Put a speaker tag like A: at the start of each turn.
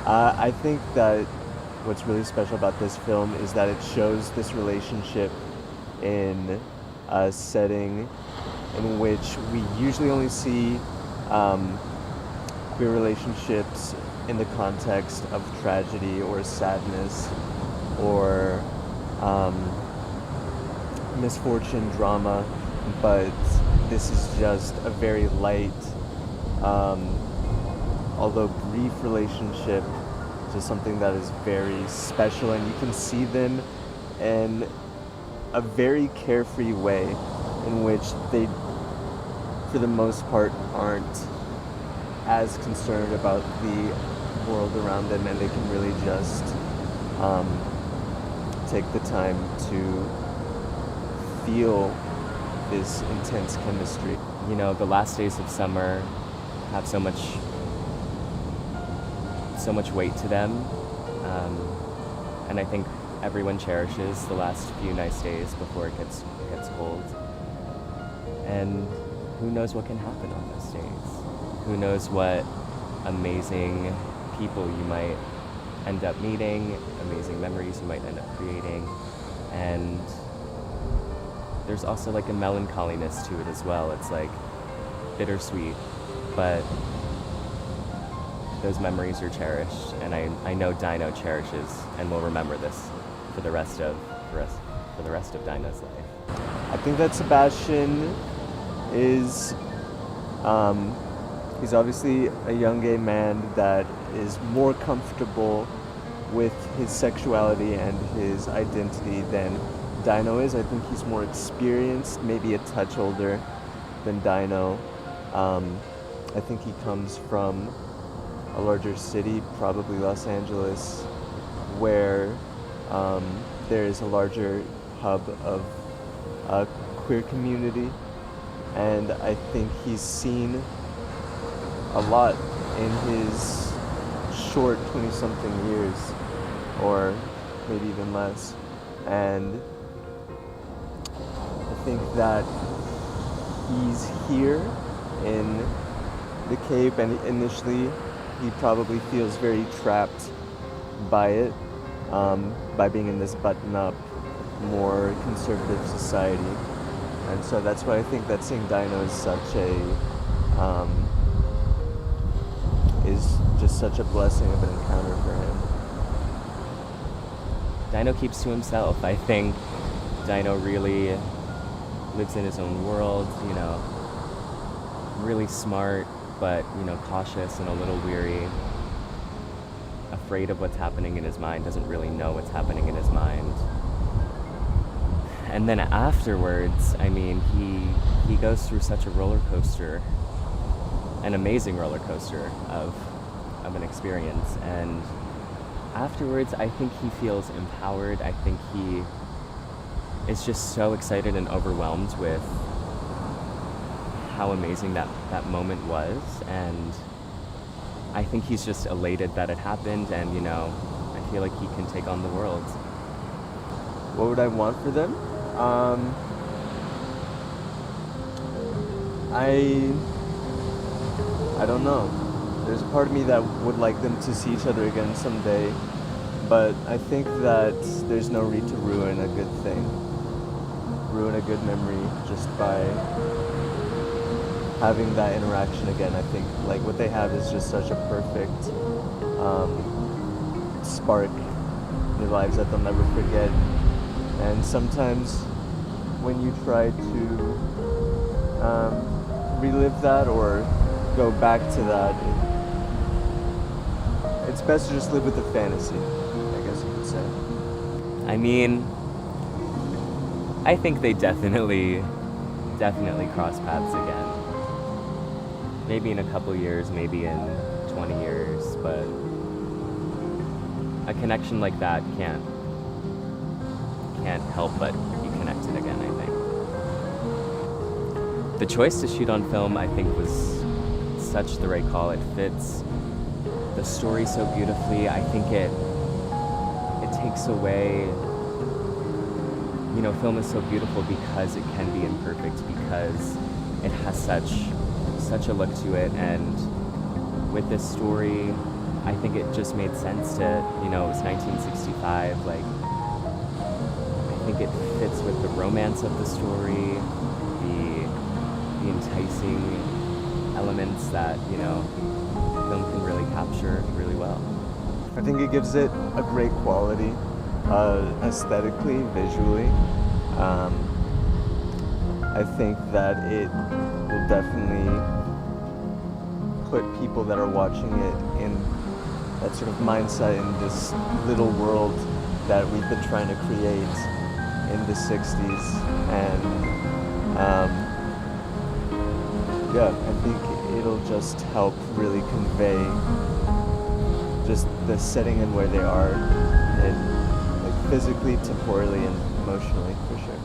A: I think that what's really special about this film is that it shows this relationship in a setting in which we usually only see queer relationships in the context of tragedy or sadness or um, misfortune, drama, but this is just a very light, um, although brief relationship, just something that is very special, and you can see them in a very carefree way in which they, for the most part, aren't as concerned about the world around them, and they can really just um, take the time to feel this intense chemistry.
B: You know, the last days of summer have so much weight to them, and I think everyone cherishes the last few nice days before it gets cold. And who knows what can happen on those days? Who knows what amazing people you might end up meeting, amazing memories you might end up creating, and there's also like a melancholiness to it as well. It's like bittersweet, but those memories are cherished, and I know Dino cherishes and will remember this for the rest of Dino's life.
A: I think that Sebastian is, he's obviously a young gay man that is more comfortable with his sexuality and his identity than Dino is. I think he's more experienced, maybe a touch older than Dino. I think he comes from a larger city, probably Los Angeles, where there is a larger hub of a queer community, and I think he's seen a lot in his short 20-something years, or maybe even less, and I think that he's here in the Cape, and initially he probably feels very trapped by it, by being in this button-up, more conservative society. And so that's why I think that seeing Dino is just such a blessing of an encounter for him.
B: Dino keeps to himself. I think Dino really lives in his own world, you know, really smart, but, you know, cautious and a little weary, afraid of what's happening in his mind, doesn't really know what's happening in his mind. And then afterwards, I mean, he goes through such a roller coaster, an amazing roller coaster of an experience. And afterwards, I think he feels empowered. I think he is just so excited and overwhelmed with how amazing that moment was. And I think he's just elated that it happened, and, you know, I feel like he can take on the world.
A: What would I want for them? I don't know. There's a part of me that would like them to see each other again someday, but I think that there's no need to ruin a good thing, ruin a good memory just by having that interaction again. I think like what they have is just such a perfect spark in their lives that they'll never forget. And sometimes when you try to relive that or go back to that, it's best to just live with the fantasy, I guess you could say.
B: I mean, I think they definitely cross paths again. Maybe in a couple years, maybe in 20 years, but a connection like that can't help but be connected again, I think. The choice to shoot on film, I think, was such the right call. It fits the story so beautifully. I think it takes away, you know, film is so beautiful because it can be imperfect, because it has such a look to it. And with this story, I think it just made sense to, you know, it was 1965, like, I think it fits with the romance of the story, the enticing elements that, you know, film can really capture really well.
A: I think it gives it a great quality, aesthetically, visually. I think that it will definitely put people that are watching it in that sort of mindset, in this little world that we've been trying to create in the 60s. And yeah, I think it'll just help really convey just the setting and where they are, and like physically, temporally, and emotionally, for sure.